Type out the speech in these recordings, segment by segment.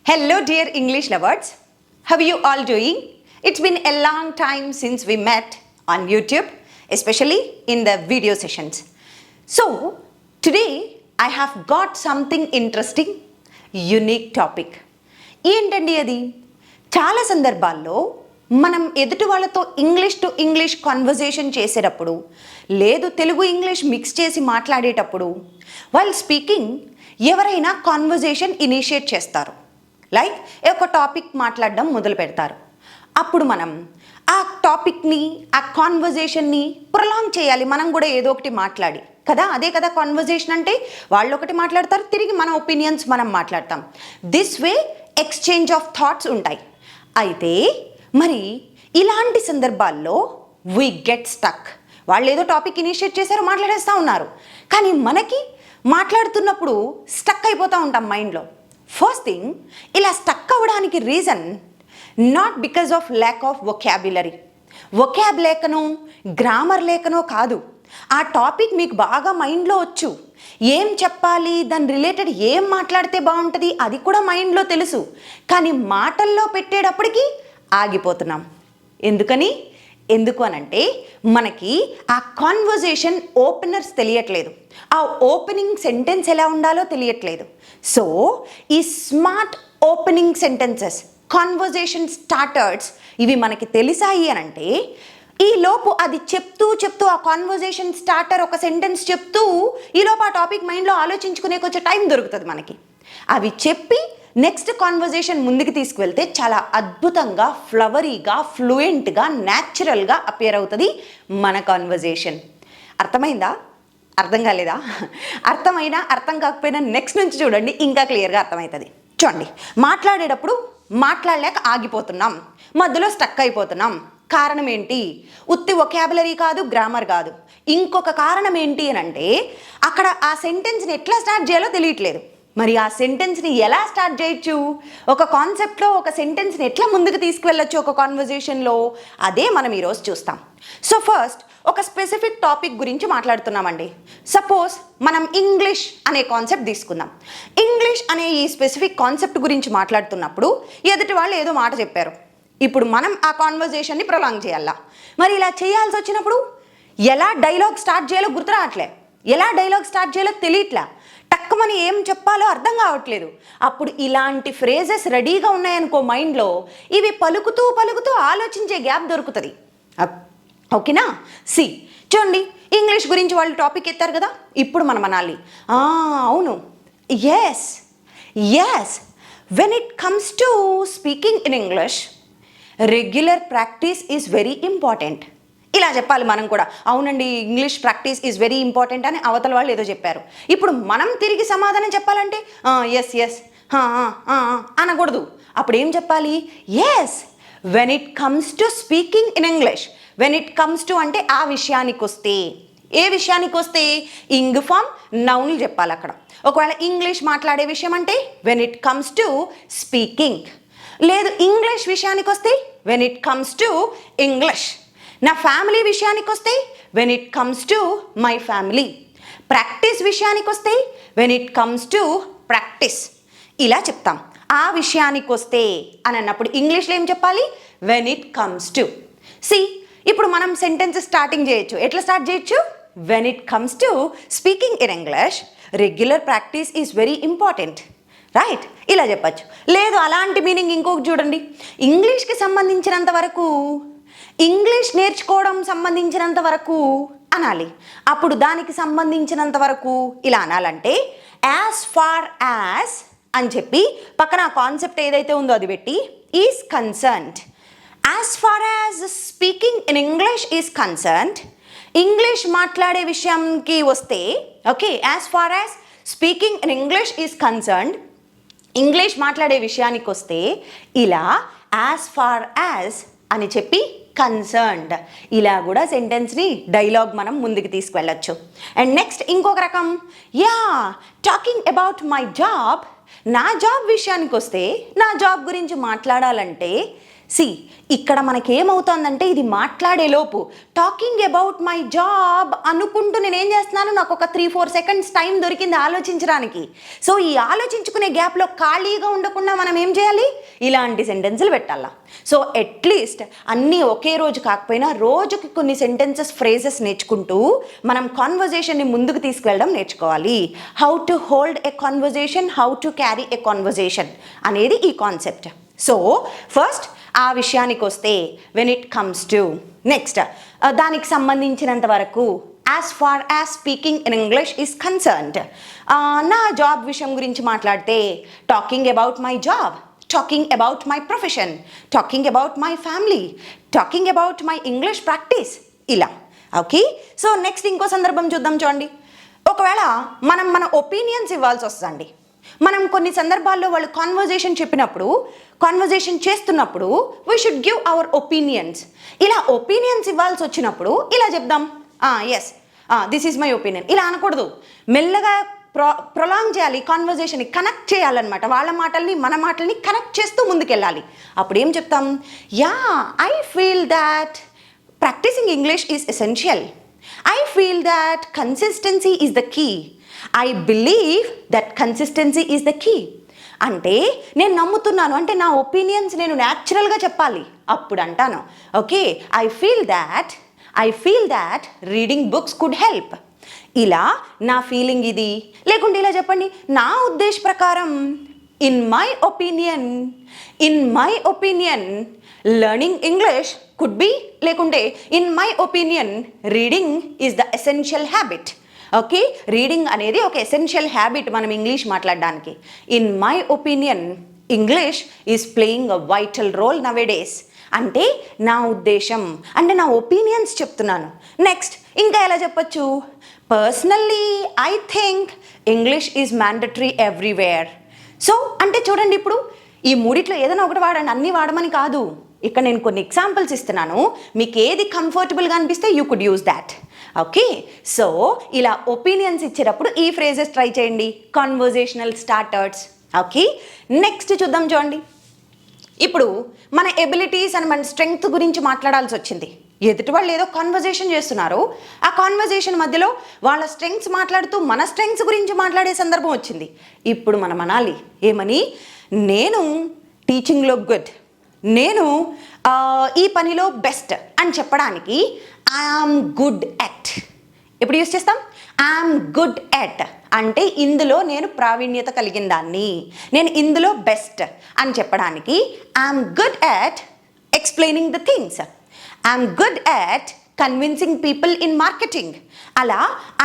Hello dear English lovers, how are you all doing? It's been a long time since we met on YouTube, especially in the video sessions. So today I have got something interesting, unique topic. ఏంటండి అది? చాలా సందర్భాల్లో మనం ఎదుటి వాళ్ళతో English to English conversation చేసేటప్పుడు లేదు Telugu English mix చేసి మాట్లాడేటప్పుడు వైల్ స్పీకింగ్ ఎవరైనా కాన్వర్జేషన్ ఇనిషియేట్ చేస్తారు. లైక్ ఒక టాపిక్ మాట్లాడడం మొదలు పెడతారు. అప్పుడు మనం ఆ టాపిక్ని ఆ కాన్వర్జేషన్ని ప్రొలాంగ్ చేయాలి. మనం కూడా ఏదో ఒకటి మాట్లాడి కదా, అదే కదా కాన్వర్జేషన్ అంటే. వాళ్ళు ఒకటి మాట్లాడతారు, తిరిగి మన ఒపీనియన్స్ మనం మాట్లాడతాం. This way exchange of thoughts ఉంటాయి. అయితే మరి ఇలాంటి సందర్భాల్లో వీ గెట్ స్టక్. వాళ్ళు ఏదో టాపిక్ ఇనిషియేట్ చేశారు, మాట్లాడేస్తూ ఉన్నారు, కానీ మనకి మాట్లాడుతున్నప్పుడు స్టక్ అయిపోతూ ఉంటాం మైండ్లో. ఫస్ట్ థింగ్, ఇలా స్టక్ అవ్వడానికి reason not because of lack of vocabulary. Vocab లేకనో గ్రామర్ లేకనో కాదు. ఆ టాపిక్ మీకు బాగా మైండ్లో వచ్చు, ఏం చెప్పాలి, దాని రిలేటెడ్ ఏం మాట్లాడితే బాగుంటుంది అది కూడా మైండ్లో తెలుసు, కానీ మాటల్లో పెట్టేటప్పటికి ఆగిపోతున్నాం. ఎందుకు అనంటే మనకి ఆ కాన్వర్జేషన్ ఓపెనర్స్ తెలియట్లేదు, ఆ ఓపెనింగ్ సెంటెన్స్ ఎలా ఉండాలో తెలియట్లేదు. సో ఈ smart opening sentences, conversation starters ఇవి మనకి తెలిసాయి అనంటే ఈ లోపు అది చెప్తూ ఆ కాన్వర్జేషన్ స్టార్టర్ ఒక సెంటెన్స్ చెప్తూ ఈలోపు ఆ టాపిక్ మైండ్లో ఆలోచించుకునే కొంచెం టైం దొరుకుతుంది మనకి. అవి చెప్పి నెక్స్ట్ కాన్వర్జేషన్ ముందుకు తీసుకువెళ్తే చాలా అద్భుతంగా, ఫ్లవరీగా, ఫ్లూయెంట్గా, న్యాచురల్గా అపియర్ అవుతుంది మన కాన్వర్జేషన్. అర్థమైందా? అర్థం కాలేదా? అర్థమైనా అర్థం కాకపోయినా నెక్స్ట్ నుంచి చూడండి, ఇంకా క్లియర్గా అర్థమవుతుంది. చూడండి, మాట్లాడేటప్పుడు మాట్లాడలేక ఆగిపోతున్నాం, మధ్యలో స్టక్ అయిపోతున్నాం. కారణం ఏంటి? ఉత్తి వొకాబులరీ కాదు, గ్రామర్ కాదు. ఇంకొక కారణం ఏంటి అని అంటే అక్కడ ఆ సెంటెన్స్ని ఎట్లా స్టార్ట్ చేయాలో తెలియట్లేదు. మరి ఆ సెంటెన్స్ని ఎలా స్టార్ట్ చేయొచ్చు, ఒక కాన్సెప్ట్లో ఒక సెంటెన్స్ని ఎట్లా ముందుకు తీసుకువెళ్ళొచ్చు ఒక కాన్వర్జేషన్లో, అదే మనం ఈరోజు చూస్తాం. సో ఫస్ట్ ఒక స్పెసిఫిక్ టాపిక్ గురించి మాట్లాడుతున్నామండి. సపోజ్ మనం ఇంగ్లీష్ అనే కాన్సెప్ట్ తీసుకుందాం. ఇంగ్లీష్ అనే ఈ స్పెసిఫిక్ కాన్సెప్ట్ గురించి మాట్లాడుతున్నప్పుడు ఎదుటి వాళ్ళు ఏదో మాట చెప్పారు. ఇప్పుడు మనం ఆ కాన్వర్జేషన్ని ప్రొలాంగ్ చేయాలా. మరి ఇలా చేయాల్సి వచ్చినప్పుడు ఎలా డైలాగ్ స్టార్ట్ చేయాలో గుర్తు రావట్లే, ఎలా డైలాగ్ స్టార్ట్ చేయాలో తెలియట్లే, టక్కుమని ఏం చెప్పాలో అర్థం కావట్లేదు. అప్పుడు ఇలాంటి ఫ్రేజెస్ రెడీగా ఉన్నాయనుకో మైండ్లో, ఇవి పలుకుతూ ఆలోచించే గ్యాప్ దొరుకుతుంది. ఓకేనా? చూడండి, ఇంగ్లీష్ గురించి వాళ్ళు టాపిక్ ఎత్తారు కదా, ఇప్పుడు మనం అనాలి, అవును, yes when it comes to speaking in English regular practice is very important. ఇలా చెప్పాలి మనం కూడా. అవునండి, English practice is very important అని అవతల వాళ్ళు ఏదో చెప్పారు. ఇప్పుడు మనం తిరిగి సమాధానం చెప్పాలంటే ఎస్ అనకూడదు. అప్పుడు ఏం చెప్పాలి? Yes when it comes to speaking in English. When it comes to అంటే ఆ విషయానికి వస్తే, ఏ విషయానికి వస్తే ఇంగ్ ఫామ్ నౌన్లు చెప్పాలి అక్కడ. ఒకవేళ ఇంగ్లీష్ మాట్లాడే విషయం అంటే when it comes to speaking. లేదు ఇంగ్లీష్ విషయానికి వస్తే when it comes to English. నా ఫ్యామిలీ విషయానికి వస్తే when it comes to my family. Practice విషయానికి వస్తే when it comes to practice. ఇలా చెప్తాం. ఆ విషయానికి వస్తే అని అన్నప్పుడు ఇంగ్లీష్లో ఏం చెప్పాలి? When it comes to. ఇప్పుడు మనం సెంటెన్స్ స్టార్టింగ్ చేయొచ్చు. ఎట్లా స్టార్ట్ చేయొచ్చు? When it comes to speaking in English regular practice is very important, right? ఇలా చెప్పచ్చు. లేదు అలాంటి మీనింగ్ ఇంకొకటి చూడండి, ఇంగ్లీష్కి సంబంధించినంత వరకు, ఇంగ్లీష్ నేర్చుకోవడం సంబంధించినంత వరకు అనాలి. అప్పుడు దానికి సంబంధించినంత వరకు ఇలా అనాలంటే యాజ్ ఫార్ యాజ్ అని చెప్పి పక్కన కాన్సెప్ట్ ఏదైతే ఉందో అది పెట్టి is concerned. As far as speaking in English is concerned. English మాట్లాడే విషయంకి వస్తే, okay, as far as speaking in English is concerned. English మాట్లాడే విషయానికి వస్తే ఇలా యాజ్ ఫార్ యాజ్ అని చెప్పి కన్సర్న్డ్. ఇలా కూడా సెంటెన్స్ని డైలాగ్ మనం ముందుకు తీసుకువెళ్ళచ్చు. అండ్ నెక్స్ట్ ఇంకొక రకం, టాకింగ్ అబౌట్ మై జాబ్. నా జాబ్ విషయానికి వస్తే, నా జాబ్ గురించి మాట్లాడాలంటే ఇక్కడ మనకేమవుతుందంటే ఇది మాట్లాడేలోపు టాకింగ్ అబౌట్ మై జాబ్ అనుకుంటూ నేను ఏం చేస్తున్నాను, నాకు ఒక 3-4 సెకండ్స్ టైం దొరికింది ఆలోచించడానికి. సో ఈ ఆలోచించుకునే గ్యాప్లో ఖాళీగా ఉండకుండా మనం ఏం చేయాలి, ఇలాంటి సెంటెన్సులు పెట్టాలా. సో అట్లీస్ట్ అన్నీ ఒకే రోజు కాకపోయినా రోజుకి కొన్ని సెంటెన్సెస్, ఫ్రేజెస్ నేర్చుకుంటూ మనం కాన్వర్జేషన్ని ముందుకు తీసుకెళ్ళడం నేర్చుకోవాలి. How to hold a conversation, how to carry a conversation అనేది ఈ కాన్సెప్ట్. సో ఫస్ట్ ఆ విషయానికి వస్తే when it comes to next దానికి సంబంధించినంత వరకు as far as speaking in English is concerned, నా జాబ్ విషయం గురించి మాట్లాడితే talking about my job, talking about my profession, talking about my family, talking about my English practice, ఇలా. Okay, so next ఇంకో సందర్భం చూద్దాం. చూడండి, ఒకవేళ మనం మన ఒపీనియన్స్ ఇవ్వాల్సి వస్తుందండి. మనం కొన్ని సందర్భాల్లో వాళ్ళు కాన్వర్జేషన్ చేస్తున్నప్పుడు we should give our opinions. ఇలా ఒపీనియన్స్ ఇవ్వాల్సి వచ్చినప్పుడు ఇలా చెప్దాం, yes this is my opinion. ఇలా అనకూడదు, మెల్లగా ప్రొలాంగ్ చేయాలి, కాన్వర్జేషన్ని కనెక్ట్ చేయాలన్నమాట. వాళ్ళ మాటల్ని మన మాటల్ని కనెక్ట్ చేస్తూ ముందుకెళ్ళాలి. అప్పుడు ఏం చెప్తాం, yeah I feel that practising English is essential, I feel that consistency is the key, I believe that consistency is the key. అంటే నేను నమ్ముతున్నాను అంటే నా ఒపీనియన్స్ నేను న్యాచురల్గా చెప్పాలి. అప్పుడు అంటాను, okay I feel that reading books could help. ఇలా నా ఫీలింగ్ ఇది. లేకుంటే ఇలా చెప్పండి, నా ఉద్దేశ ప్రకారం in my opinion learning English could be, లేకుంటే in my opinion reading is the essential habit. Okay, reading అనేది ఒక ఎసెన్షియల్ హ్యాబిట్ మనం ఇంగ్లీష్ మాట్లాడడానికి. In my opinion English is playing a vital role nowadays. అంటే నా ఉద్దేశం అంటే నా ఒపీనియన్స్ చెప్తున్నాను. నెక్స్ట్ ఇంకా ఎలా చెప్పచ్చు, personally I think English is mandatory everywhere. So అంటే చూడండి, ఇప్పుడు ఈ మూడిట్లో ఏదైనా ఒకటి వాడండి, అన్నీ వాడమని కాదు. ఇక్కడ నేను కొన్ని ఎగ్జాంపుల్స్ ఇస్తున్నాను, మీకు ఏది కంఫర్టబుల్గా అనిపిస్తే you could use that. Okay, so ఇలా ఒపీనియన్స్ ఇచ్చేటప్పుడు ఈ ఫ్రేజెస్ ట్రై చేయండి, కాన్వర్జేషనల్ స్టార్టర్స్. ఓకే, నెక్స్ట్ చూద్దాం. చూడండి, ఇప్పుడు మన ఎబిలిటీస్ అండ్ మన స్ట్రెంగ్త్ గురించి మాట్లాడాల్సి వచ్చింది. ఎదుటి వాళ్ళు ఏదో కాన్వర్జేషన్ చేస్తున్నారు, ఆ కాన్వర్జేషన్ మధ్యలో వాళ్ళ స్ట్రెంగ్స్ మాట్లాడుతూ మన స్ట్రెంగ్స్ గురించి మాట్లాడే సందర్భం వచ్చింది. ఇప్పుడు మనం అనాలి ఏమని, నేను టీచింగ్లో గుడ్, నేను ఈ పనిలో బెస్ట్ అని చెప్పడానికి ఐఆమ్ గుడ్ ఎట్. ఎప్పుడు యూస్ చేస్తాం, ఐఆమ్ గుడ్ ఎట్ అంటే ఇందులో నేను ప్రావీణ్యత కలిగిన దాన్ని, నేను ఇందులో బెస్ట్ అని చెప్పడానికి I am good at explaining the things, I am good at convincing people in marketing. అలా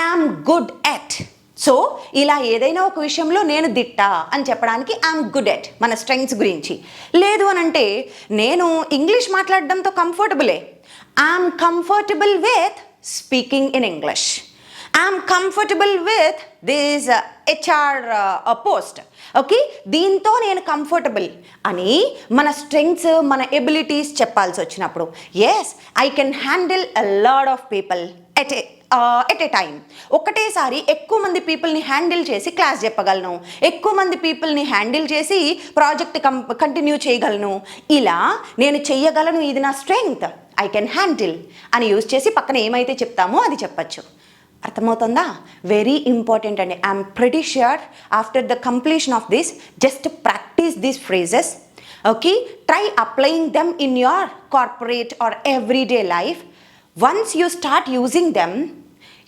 ఐఆమ్ గుడ్ ఎట్. సో ఇలా ఏదైనా ఒక విషయంలో నేను దిట్ట అని చెప్పడానికి ఐఎమ్ గుడ్ ఎట్ మన స్ట్రెంగ్స్ గురించి. లేదు అని అంటే నేను ఇంగ్లీష్ మాట్లాడడంతో కంఫర్టబులే, I'm comfortable with speaking in English, I'm comfortable with this HR post. Okay, దీంతో నేను కంఫర్టబుల్ అని మన స్ట్రెంగ్స్ మన ఎబిలిటీస్ చెప్పాల్సి వచ్చినప్పుడు, yes I can handle a lot of people at a time. ఒకటేసారి ఎక్కువ మంది పీపుల్ని హ్యాండిల్ చేసి క్లాస్ చెప్పగలను, ఎక్కువ మంది పీపుల్ని హ్యాండిల్ చేసి ప్రాజెక్ట్ కంటిన్యూ చేయగలను. ఇలా నేను చెయ్యగలను, ఇది నా స్ట్రెంగ్త్, ఐ కెన్ హ్యాండిల్ అని యూజ్ చేసి పక్కన ఏమైతే చెప్తామో అది చెప్పచ్చు. అర్థమవుతుందా? వెరీ ఇంపార్టెంట్ అండి. I'm pretty sure after the completion of this just practice these phrases. Okay, try applying them in your corporate are everyday life. Once you start using them,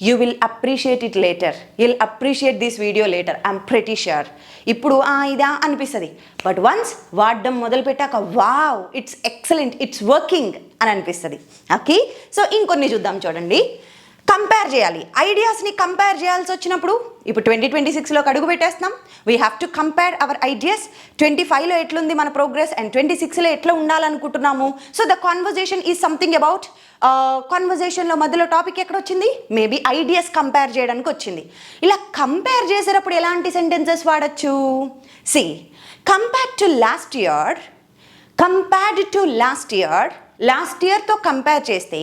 you will appreciate it later. You'll appreciate this video later. I'm pretty sure. ఇప్పుడు ఇదా అనిపిస్తుంది, but once వాడడం మొదలు పెట్టాక wow it's excellent, it's working అని అనిపిస్తుంది. Okay, so ఇంకొన్ని చూద్దాం. చూడండి, కంపేర్ చేయాలి, ఐడియాస్ని కంపేర్ చేయాల్సి వచ్చినప్పుడు ఇప్పుడు 2026లోకి అడుగు పెట్టేస్తున్నాం. We have to compare our ideas. 25లో ఎట్లుంది మన ప్రోగ్రెస్ అండ్ 26లో ఎట్లా ఉండాలనుకుంటున్నాము. So the conversation is something about, కాన్వర్జేషన్లో మధ్యలో టాపిక్ ఎక్కడ వచ్చింది, మేబీ ఐడియాస్ కంపేర్ చేయడానికి వచ్చింది. ఇలా కంపేర్ చేసేటప్పుడు ఎలాంటి సెంటెన్సెస్ వాడచ్చు? See, compare to last year, compared to last ఇయర్తో కంపేర్ చేస్తే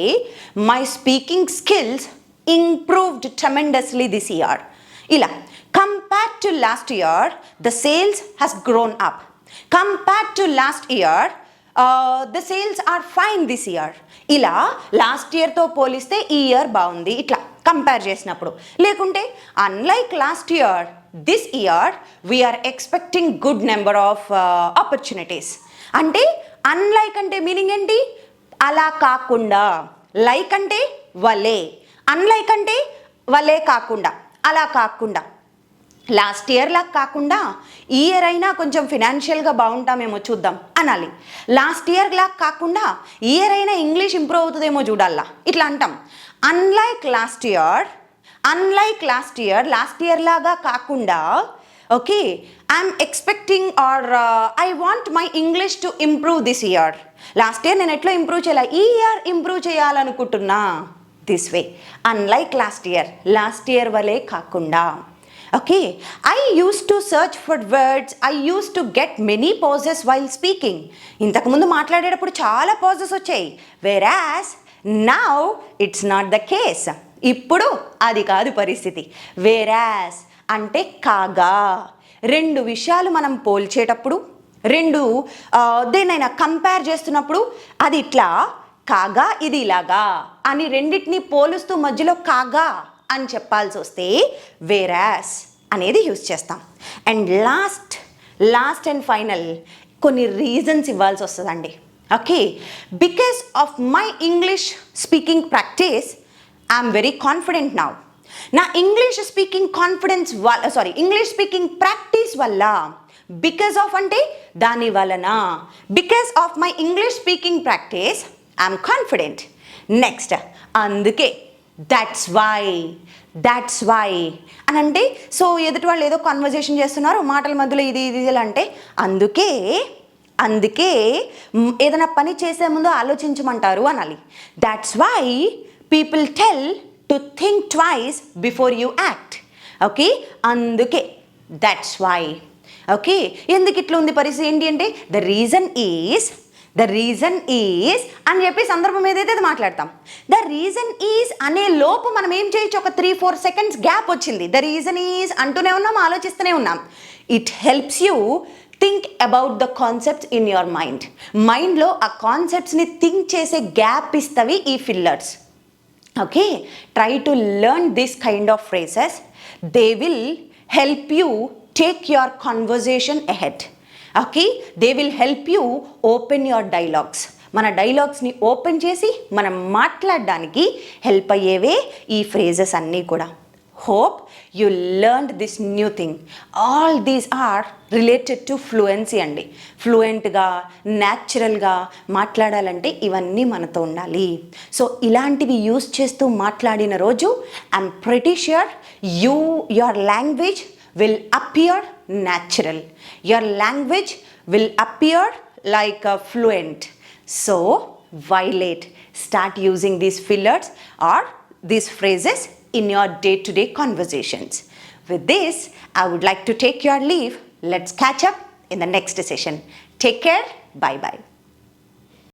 my speaking skills improved tremendously this year. ఇలా compared to last year the sales has grown up, compared to last year the sales are fine this year. ఇలా last ఇయర్తో పోలిస్తే ఈ year బాగుంది ఇట్లా compare చేసినప్పుడు. లేకుంటే unlike last year this year we're expecting good number of opportunities. అంటే unlike అంటే మీనింగ్ ఏంటి? అలా కాకుండా. లైక్ అంటే వలే, అన్లైక్ అంటే వలే కాకుండా, అలా కాకుండా. లాస్ట్ ఇయర్ లాగా కాకుండా ఈ ఇయర్ అయినా కొంచెం ఫినాన్షియల్గా బాగుంటామేమో చూద్దాం అనాలి. లాస్ట్ ఇయర్ లాగా కాకుండా ఈ ఇయర్ అయినా ఇంగ్లీష్ ఇంప్రూవ్ అవుతుందేమో చూడాలా ఇట్లా అంటాం. Unlike last year, unlike last year లాగా కాకుండా okay I'm expecting or I want my English to improve this year. Last year నేను ఎట్లా ఇంప్రూవ్ చేయాలి, ఈ ఇయర్ ఇంప్రూవ్ చేయాలనుకుంటున్నా. This way unlike last year వలే కాకుండా. Okay I use to search for words, I use to get many pauses while speaking. ఇంతకుముందు మాట్లాడేటప్పుడు చాలా పాజెస్ వచ్చాయి. Whereas now it's not the case. ఇప్పుడు అది కాదు పరిస్థితి. వెరాస్ అంటే కాగా. రెండు విషయాలు మనం పోల్చేటప్పుడు, దేన్నైనా కంపేర్ చేస్తున్నప్పుడు అది ఇట్లా కాగా ఇది ఇలాగా అని రెండింటిని పోలుస్తూ మధ్యలో కాగా అని చెప్పాల్సి వస్తే వేరాస్ అనేది యూజ్ చేస్తాం. అండ్ లాస్ట్ అండ్ ఫైనల్ కొన్ని రీజన్స్ ఇవ్వాల్సి వస్తుందండి. Okay because of my English speaking practice I'm very confident now. నా English speaking English speaking practice వల్ల, బికాస్ ఆఫ్ అంటే దాని వలన, because of my English speaking practice I'm confident. Next అందుకే that's why అని అంటే, సో ఎదుటి వాళ్ళు ఏదో కన్వర్జేషన్ చేస్తున్నారు మాటల మధ్యలో ఇది అంటే అందుకే ఏదైనా పని చేసే ముందు ఆలోచించమంటారు అనాలి. That's why people tell to think twice before you act. Okay అందుకే దట్స్ వై. ఓకే ఎందుకు ఇట్లా ఉంది పరిస్థితి ఏంటి అంటే ద రీజన్ ఈజ్ అని చెప్పి సందర్భం ఏదైతే అది మాట్లాడతాం. ద రీజన్ ఈజ్ అనే లోపు మనం ఏం చేయొచ్చు, ఒక 3-4 సెకండ్స్ గ్యాప్ వచ్చింది. ద రీజన్ ఈజ్ అంటూనే ఉన్నాం, ఆలోచిస్తూనే ఉన్నాం. It helps you think about the concepts in your మైండ్లో ఆ కాన్సెప్ట్స్ని థింక్ చేసే గ్యాప్ ఇస్తవి ఈ fillers. Okay try to learn this kind of phrases. They will help you take your conversation ahead. Okay they will help you open your dialogues. మన డైలాగ్స్ని open చేసి మనం మాట్లాడడానికి help అయ్యేవే ఈ phrases అన్నీ కూడా. Hope you learned this new thing. All these are related to fluency అండి. ఫ్లూయెంట్గా న్యాచురల్గా మాట్లాడాలంటే ఇవన్నీ మనతో ఉండాలి. సో ఇలాంటివి యూస్ చేస్తూ మాట్లాడిన రోజు I'm pretty sure your language will appear natural. Your language will appear like a fluent. So, why late? Start using these fillers or these phrases in your day-to-day conversations. With this, I would like to take your leave. Let's catch up in the next session. Take care. Bye-bye.